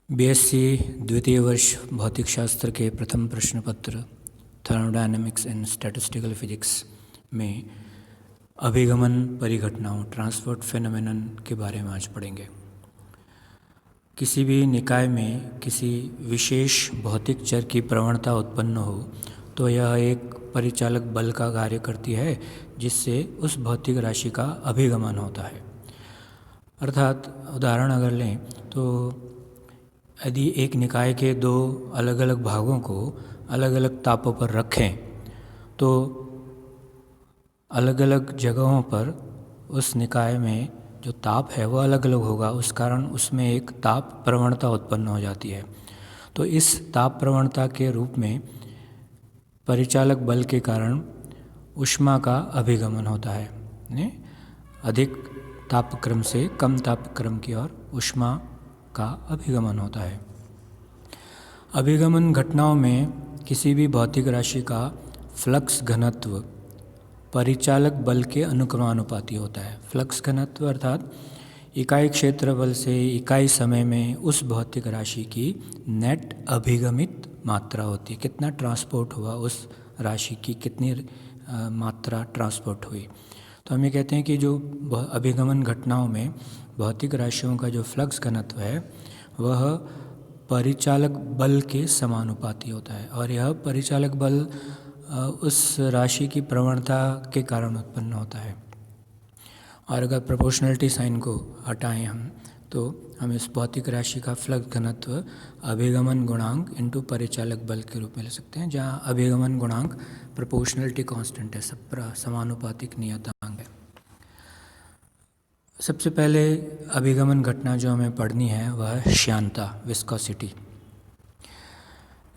BSc द्वितीय वर्ष भौतिक शास्त्र के प्रथम प्रश्न पत्र थर्मोडायनेमिक्स एंड स्टैटिस्टिकल फिजिक्स में अभिगमन परिघटनाओं ट्रांसपोर्ट फेनोमेनन के बारे में आज पढ़ेंगे। किसी भी निकाय में किसी विशेष भौतिक चर की प्रवणता उत्पन्न हो तो यह एक परिचालक बल का कार्य करती है जिससे उस भौतिक राशि का अभिगमन होता है। अर्थात उदाहरण अगर लें तो यदि एक निकाय के दो अलग अलग भागों को अलग अलग तापों पर रखें तो अलग अलग जगहों पर उस निकाय में जो ताप है वो अलग अलग होगा। उस कारण उसमें एक ताप प्रवणता उत्पन्न हो जाती है। तो इस ताप प्रवणता के रूप में परिचालक बल के कारण ऊष्मा का अभिगमन होता है। यानी अधिक तापक्रम से कम तापक्रम की ओर ऊष्मा का अभिगमन होता है। अभिगमन घटनाओं में किसी भी भौतिक राशि का फ्लक्स घनत्व परिचालक बल के अनुक्रमानुपाती होता है। फ्लक्स घनत्व अर्थात इकाई क्षेत्रफल से इकाई समय में उस भौतिक राशि की नेट अभिगमित मात्रा होती है। कितना ट्रांसपोर्ट हुआ, उस राशि की कितनी मात्रा ट्रांसपोर्ट हुई। तो हम ये कहते हैं कि जो अभिगमन घटनाओं में भौतिक राशियों का जो फ्लक्स घनत्व है वह परिचालक बल के समानुपाती होता है और यह परिचालक बल उस राशि की प्रवणता के कारण उत्पन्न होता है। और अगर प्रोपोर्शनलिटी साइन को हटाएं हम तो हम इस भौतिक राशि का फ्लक्स घनत्व अभिगमन गुणांक इंटू परिचालक बल के रूप में ले सकते हैं, जहाँ अभिगमन गुणांक प्रोपोर्शनलिटी कांस्टेंट है, समानुपातिक नियतांक है। सबसे पहले अभिगमन घटना जो हमें पढ़नी है वह है श्यानता, विस्कोसिटी।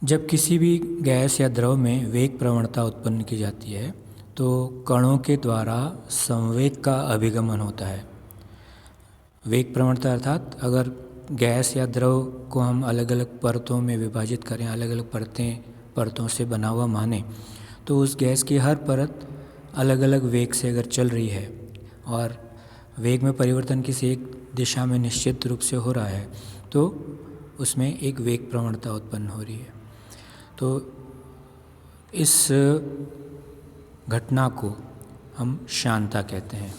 जब किसी भी गैस या द्रव में वेग प्रवणता उत्पन्न की जाती है तो कणों के द्वारा संवेग का अभिगमन होता है। वेग प्रवणता अर्थात अगर गैस या द्रव को हम अलग अलग परतों में विभाजित करें, अलग अलग परतों से बना हुआ माने, तो उस गैस की हर परत अलग अलग वेग से अगर चल रही है और वेग में परिवर्तन किसी एक दिशा में निश्चित रूप से हो रहा है तो उसमें एक वेग प्रवणता उत्पन्न हो रही है। तो इस घटना को हम श्यानता कहते हैं।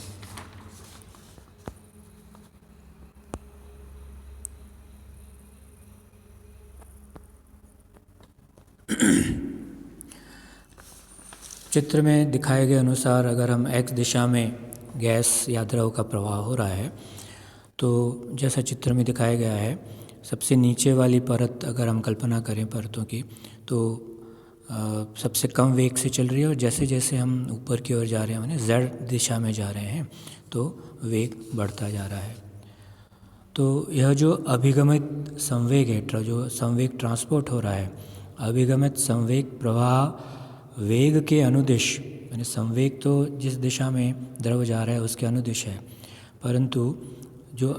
चित्र में दिखाए गए अनुसार अगर हम x दिशा में गैस या द्रव का प्रवाह हो रहा है तो जैसा चित्र में दिखाया गया है, सबसे नीचे वाली परत अगर हम कल्पना करें परतों की तो सबसे कम वेग से चल रही है और जैसे जैसे हम ऊपर की ओर जा रहे हैं, माने z दिशा में जा रहे हैं, तो वेग बढ़ता जा रहा है। तो यह जो अभिगमित संवेग है, जो संवेग ट्रांसपोर्ट हो रहा है, अभिगमित संवेग प्रवाह वेग के अनुदिश, यानी संवेग तो जिस दिशा में द्रव जा रहा है उसके अनुदिश है, परंतु जो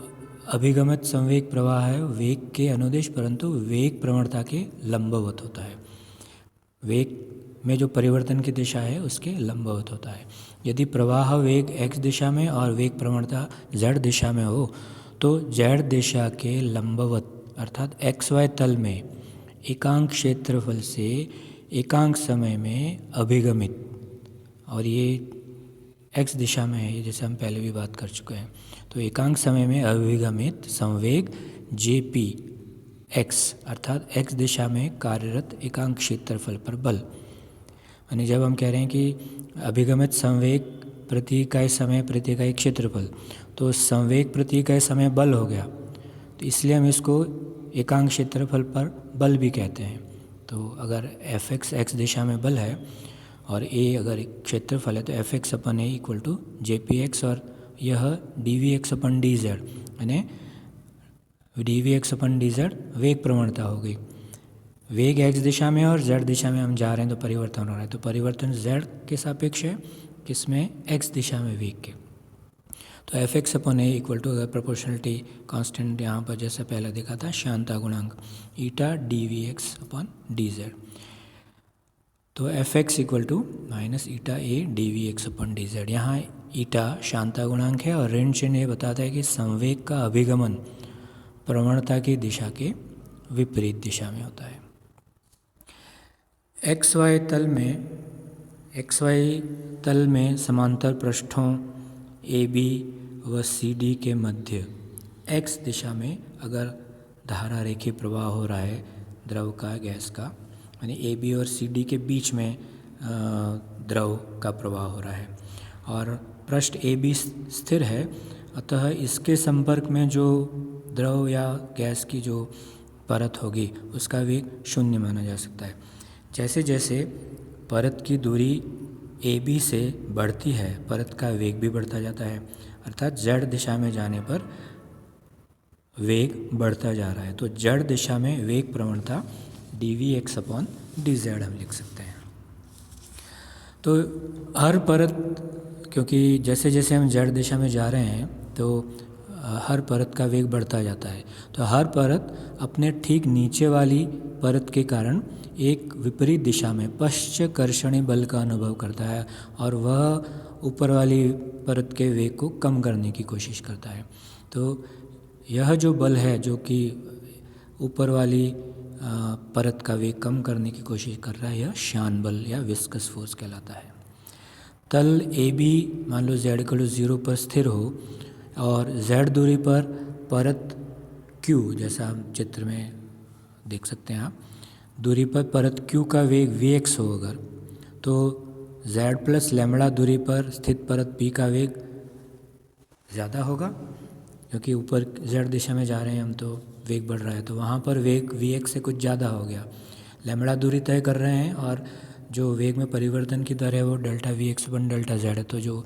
अभिगमित संवेग प्रवाह है वेग के अनुदिश परंतु वेग प्रवणता के लंबवत होता है। वेग में जो परिवर्तन की दिशा है उसके लंबवत होता है। यदि प्रवाह वेग x दिशा में और वेग प्रवणता z दिशा में हो तो z दिशा के लंबवत अर्थात xy तल में एकांक क्षेत्रफल से एकांक समय में अभिगमित, और ये x दिशा में है जैसे हम पहले भी बात कर चुके हैं, तो एकांक समय में अभिगमित संवेग jp x अर्थात x दिशा में कार्यरत एकांक क्षेत्रफल पर बल। यानी जब हम कह रहे हैं कि अभिगमित संवेग प्रति इकाई समय प्रति इकाई क्षेत्रफल, तो संवेग प्रति इकाई समय बल हो गया, तो इसलिए हम इसको एकांक क्षेत्रफल पर बल भी कहते हैं। तो अगर Fx x दिशा में बल है और a अगर क्षेत्रफल है तो Fx upon a equal to JPX और यह dVx अपन dz, यानी dVx अपन dz वेग प्रवणता हो गई। वेग x दिशा में और z दिशा में हम जा रहे हैं तो परिवर्तन हो रहा है, तो परिवर्तन z के सापेक्ष है, किसमें x दिशा में वेग के। तो Fx upon a equal to अगर प्रोपोर्शनलिटी कांस्टेंट यहाँ पर जैसे पहले देखा था श्यानता गुणांक ईटा dVx अपन dz, तो Fx equal to minus eta a dVx upon dz। यहाँ ईटा श्यानता गुणांक है और ऋण चिन्ह ये बताता है कि संवेग का अभिगमन प्रवणता की दिशा के विपरीत दिशा में होता है। XY तल में समांतर पृष्ठों AB व CD के मध्य X दिशा में अगर धारा रेखीय प्रवाह हो रहा है द्रव का, गैस का, यानी AB और CD के बीच में द्रव का प्रवाह हो रहा है और पृष्ठ AB स्थिर है, अतः इसके संपर्क में जो द्रव या गैस की जो परत होगी उसका वेग 0 माना जा सकता है। जैसे जैसे परत की दूरी AB से बढ़ती है, परत का वेग भी बढ़ता जाता है, अर्थात Z दिशा में जाने पर वेग बढ़ता जा रहा है। तो Z दिशा में वेग प्रवणता dvx/dz हम लिख सकते हैं। तो हर परत, क्योंकि जैसे जैसे हम Z दिशा में जा रहे हैं तो हर परत का वेग बढ़ता जाता है, तो हर परत अपने ठीक नीचे वाली परत के कारण एक विपरीत दिशा में पश्चकर्षणी बल का अनुभव करता है और वह ऊपर वाली परत के वेग को कम करने की कोशिश करता है। तो यह जो बल है जो कि ऊपर वाली परत का वेग कम करने की कोशिश कर रहा है, यह श्यान बल या विस्कस फोर्स कहलाता है। तल AB मान लो z=0 पर स्थिर हो और Z दूरी पर परत Q, जैसा हम चित्र में देख सकते हैं आप, दूरी पर परत Q का वेग Vx हो अगर, तो Z+λ दूरी पर स्थित परत P का वेग ज़्यादा होगा, क्योंकि ऊपर Z दिशा में जा रहे हैं हम तो वेग बढ़ रहा है, तो वहाँ पर वेग Vx से कुछ ज़्यादा हो गया। λ दूरी तय कर रहे हैं और जो वेग में परिवर्तन की दर है वो ΔVx/ΔZ है, तो जो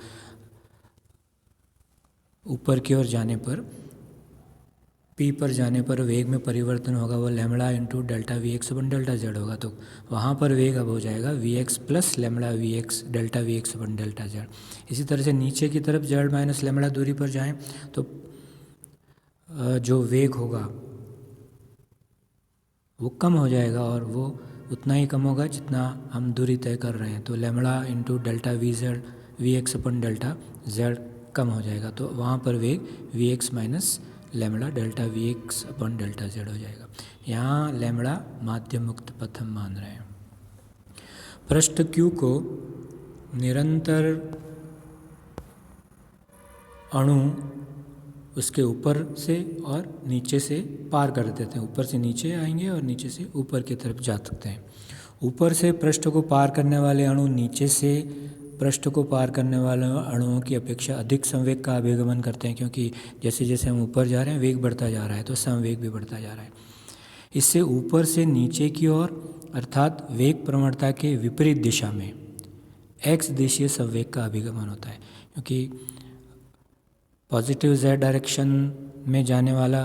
ऊपर की ओर जाने पर P पर जाने पर वेग में परिवर्तन होगा वो λ × ΔVx/ΔZ होगा, तो वहाँ पर वेग अब हो जाएगा Vx + λVx ΔVx/ΔZ। इसी तरह से नीचे की तरफ Z - λ दूरी पर जाएं तो जो वेग होगा वो कम हो जाएगा और वो उतना ही कम होगा जितना हम दूरी तय कर रहे हैं, तो λ × ΔVx/ΔZ कम हो जाएगा, तो वहाँ पर वेग Vx - λ ΔVx/ΔZ हो जाएगा। यहाँ λ माध्य मुक्त पथ हम मान रहे हैं। पृष्ठ Q को निरंतर अणु उसके ऊपर से और नीचे से पार कर देते हैं, ऊपर से नीचे आएंगे और नीचे से ऊपर की तरफ जा सकते हैं। ऊपर से पृष्ठ को पार करने वाले अणु नीचे से पृष्ठ को पार करने वाले अणुओं की अपेक्षा अधिक संवेग का अभिगमन करते हैं, क्योंकि जैसे जैसे हम ऊपर जा रहे हैं वेग बढ़ता जा रहा है, तो संवेग भी बढ़ता जा रहा है। इससे ऊपर से नीचे की ओर अर्थात वेग प्रवणता के विपरीत दिशा में x दिशीय संवेग का अभिगमन होता है, क्योंकि पॉजिटिव Z डायरेक्शन में जाने वाला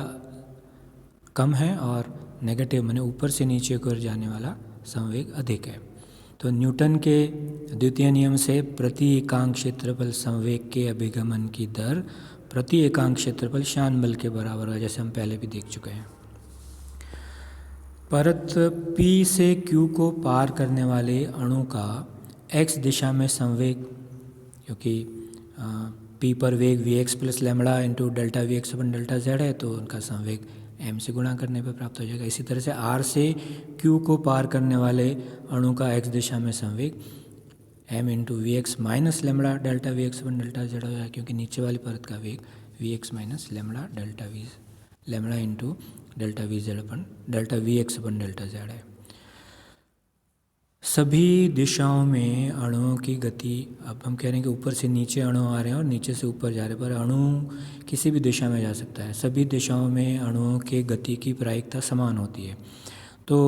कम है और नेगेटिव माने ऊपर से नीचे की ओर जाने वाला संवेग अधिक है। तो न्यूटन के द्वितीय नियम से प्रति एकांक क्षेत्रफल संवेग के अभिगमन की दर प्रति एकांक क्षेत्रफल श्यान बल के बराबर है, जैसे हम पहले भी देख चुके हैं। परत P से Q को पार करने वाले अणु का x दिशा में संवेग, क्योंकि P पर वेग Vx + λ × ΔVx/ΔZ है, तो उनका संवेग m से गुणा करने पर प्राप्त हो जाएगा। इसी तरह से R से Q को पार करने वाले अणु का x दिशा में संवेग m × Vx - λ ΔVx/ΔZ हो जाएगा, क्योंकि नीचे वाली परत का वेग Vx - λ ΔVx/ΔZ है। सभी दिशाओं में अणुओं की गति, अब हम कह रहे हैं कि ऊपर से नीचे अणु आ रहे हैं और नीचे से ऊपर जा रहे हैं, पर अणु किसी भी दिशा में जा सकता है। सभी दिशाओं में अणुओं के गति की प्रायिकता समान होती है। तो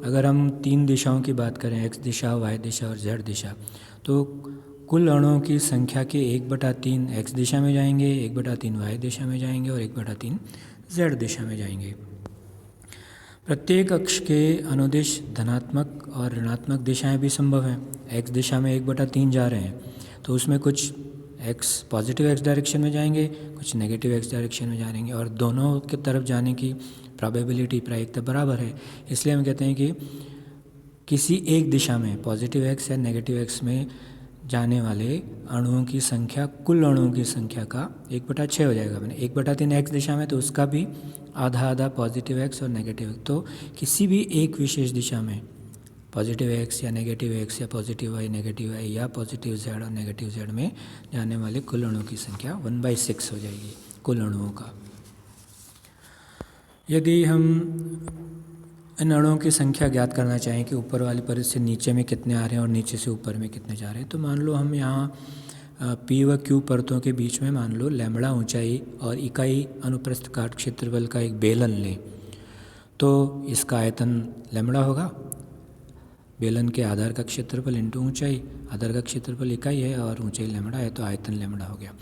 अगर हम 3 दिशाओं की बात करें, x दिशा, y दिशा और z दिशा, तो कुल अणुओं की संख्या के 1/3 x दिशा में जाएंगे, 1/3 y दिशा में जाएंगे और 1/3 z दिशा में जाएंगे। प्रत्येक अक्ष के अनुदिश धनात्मक और ऋणात्मक दिशाएं भी संभव हैं। x दिशा में 1/3 जा रहे हैं, तो उसमें कुछ x पॉजिटिव x डायरेक्शन में जाएंगे, कुछ नेगेटिव x डायरेक्शन में जाएंगे, और दोनों की तरफ जाने की प्रोबेबिलिटी, प्रायिकता बराबर है। इसलिए हम कहते हैं कि किसी एक दिशा में पॉजिटिव x या नेगेटिव x में जाने वाले अणुओं की संख्या कुल अणुओं की संख्या का 1/6 हो जाएगा। मैंने 1/3 एक्स दिशा में, तो उसका भी आधा आधा पॉजिटिव एक्स और नेगेटिव एक्स। तो किसी भी एक विशेष दिशा में पॉजिटिव एक्स या नेगेटिव एक्स या पॉजिटिव वाई नेगेटिव वाई या पॉजिटिव जेड और नेगेटिव जेड में जाने वाले कुल अणुओं की संख्या 1/6 हो जाएगी कुल अणुओं का। यदि हम इन अणुओं की संख्या ज्ञात करना चाहें कि ऊपर वाली परत से नीचे में कितने आ रहे हैं और नीचे से ऊपर में कितने जा रहे हैं, तो मान लो हम यहाँ पी व क्यू परतों के बीच में मान लो लैम्बडा ऊंचाई और इकाई अनुप्रस्थ काट क्षेत्रफल का एक बेलन लें, तो इसका आयतन लैम्बडा होगा। बेलन के आधार का क्षेत्रफल इंटू ऊंचाई, आधार का क्षेत्रफल इकाई है और ऊंचाई लैम्बडा है, तो आयतन लैम्बडा हो गया।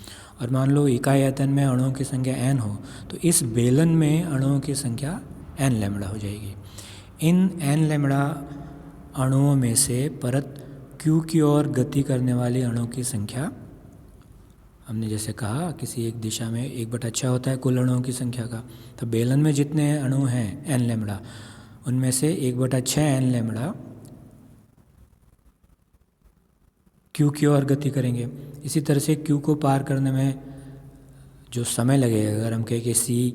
और मान लो इकाई आयतन में अणुओं की संख्या n हो, तो इस बेलन में अणुओं की संख्या n लैम्बडा हो जाएगी। इन n लैम्बडा अणुओं में से परत q की ओर गति करने वाले अणुओं की संख्या, हमने जैसे कहा किसी एक दिशा में 1/6 होता है कुल अणुओं की संख्या का, तो बेलन में जितने अणु हैं n लैम्बडा, उनमें से 1/6 n लैम्बडा क्यू की ओर गति करेंगे। इसी तरह से क्यू को पार करने में जो समय लगेगा, अगर हम कहें कि सी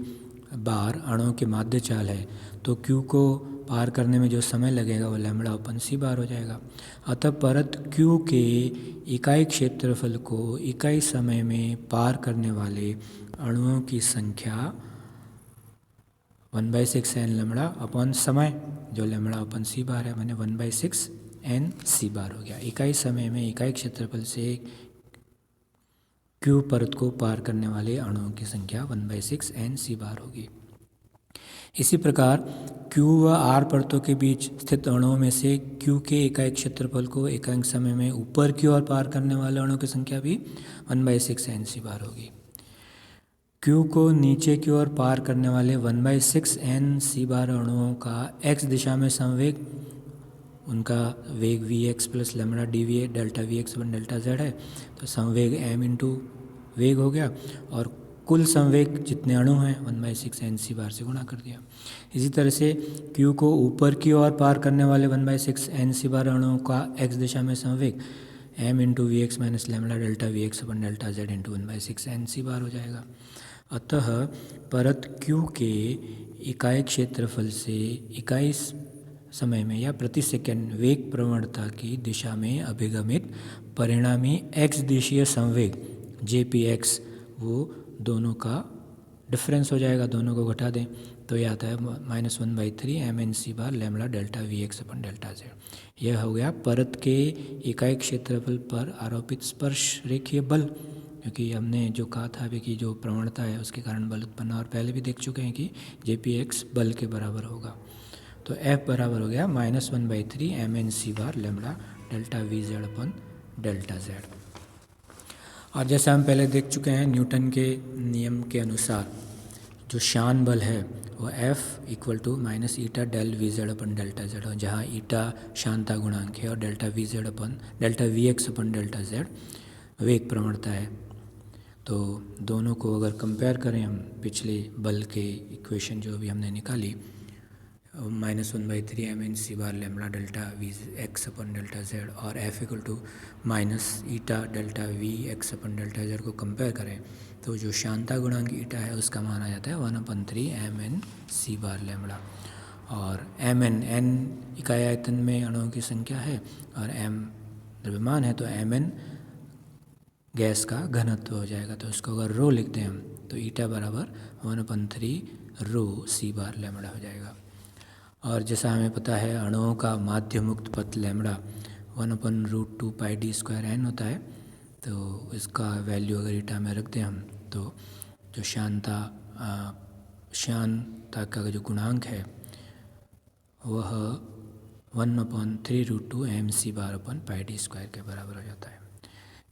बार अणुओं की माध्य चाल है, तो क्यू को पार करने में जो समय लगेगा वो लैम्बडा अपन सी बार हो जाएगा। अतः परत क्यू के इकाई क्षेत्रफल को इकाई समय में पार करने वाले अणुओं की संख्या 1/6 n लैम्बडा अपन समय, जो लैम्बडा अपन सी बार है, मैंने 1/6 n सी बार हो गया। इकाई समय में इकाई क्षेत्रफल से क्यू परत को पार करने वाले अणुओं की संख्या 1/6 n सी बार होगी। इसी प्रकार क्यू व आर परतों के बीच स्थित अणुओं में से क्यू के इकाई क्षेत्रफल को इकाई समय में ऊपर की ओर पार करने वाले अणुओं की संख्या भी 1/6 n सी बार होगी। क्यू को नीचे की ओर पार करने वाले 1/6 n सी बार अणुओं का x दिशा में संवेग, उनका वेग V X plus lambda D V delta we X one delta Z है, तो संवेग m इंटू वेग हो गया और कुल संवेग जितने अणु हैं 1/6 n सी बार से गुणा कर दिया। इसी तरह से Q को ऊपर की ओर पार करने वाले 1/6 n सी बार अणुओं का x दिशा में संवेग m into V X minus lambda delta we X one delta Z into 1/6 n C bar हो जाएगा। अतः परत Q के इकाई क्षेत्रफल से इकाई समय में या प्रति सेकंड वेग प्रवणता की दिशा में अभिगमित परिणामी x दिशीय संवेग JPX, वो दोनों का डिफरेंस हो जाएगा, दोनों को घटा दें तो यह आता है -1/3 mn/c bar lambda delta we x upon delta Z. यह हो गया परत के इकाई क्षेत्रफल पर आरोपित स्पर्श रेखीय बल, क्योंकि हमने जो कहा था अभी कि जो प्रवणता है उसके कारण बल उत्पन्न, और पहले भी देख चुके हैं कि JPX बल के बराबर होगा। तो F बराबर हो गया -1/3 mn/c bar lambda delta we z upon delta z. और जैसे हम पहले देख चुके हैं न्यूटन के नियम के अनुसार जो शान बल है वो F = eta del v z upon delta z, और जहाँ ईटा शानता गुणांक है और delta we x upon delta z वेग प्रवणता है। तो दोनों को अगर कंपेयर करें हम पिछले बल के इक्वेशन जो भी हमने निकाली, -1/3 mn/c bar lambda delta we x upon delta z और F = eta delta we x upon delta Z को कंपेयर करें, तो जो शानता गुणांक ईटा है उसका मान आ जाता है 1/3 mn/c बार लैम्बडा। और mn n इकाई आयतन में अणुओं की संख्या है और m द्रव्यमान है, तो mn गैस का घनत्व हो जाएगा। तो इसको अगर रो लिखते हैं हम, तो ईटा बराबर 1/3 रो c बार लैम्बडा हो जाएगा। और जैसा हमें पता है अणुओं का माध्य मुक्त पथ लैम्बडा 1/√2 पाई d स्क्वायर n होता है, तो इसका वैल्यू अगर ईटा में रखते हैं हम, तो जो शानता का जो गुणांक है वह 1/3√2 mc बार अपन पाई d स्क्वायर के बराबर हो जाता है।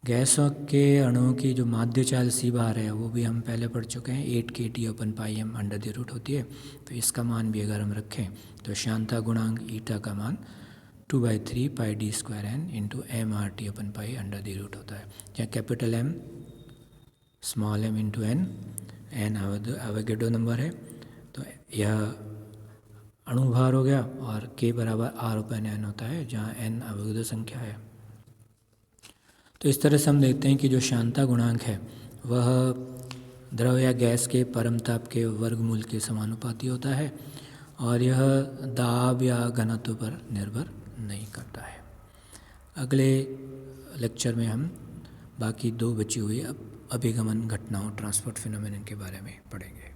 गैसों के अणुओं की जो माध्य चाल सी बार है वो भी हम पहले पढ़ चुके हैं, 8 kT upon pi m under the root होती है। तो इसका मान भी अगर हम रखें तो शानता गुणांक ईटा का मान 2/3 pi d square n into MRT upon pi under the root होता है, जहाँ capital M small m into n Avogadro number है, तो यह अणुभार हो गया, और K बराबर R/N होता है, जहाँ n अवोगाड्रो संख्या है। तो इस तरह से हम देखते हैं कि जो शांता गुणांक है वह द्रव या गैस के परम ताप के वर्गमूल के समानुपाती होता है और यह दाब या घनत्व पर निर्भर नहीं करता है। अगले लेक्चर में हम बाकी 2 बची हुई अभिगमन घटनाओं ट्रांसपोर्ट फिनोमेनन के बारे में पढ़ेंगे।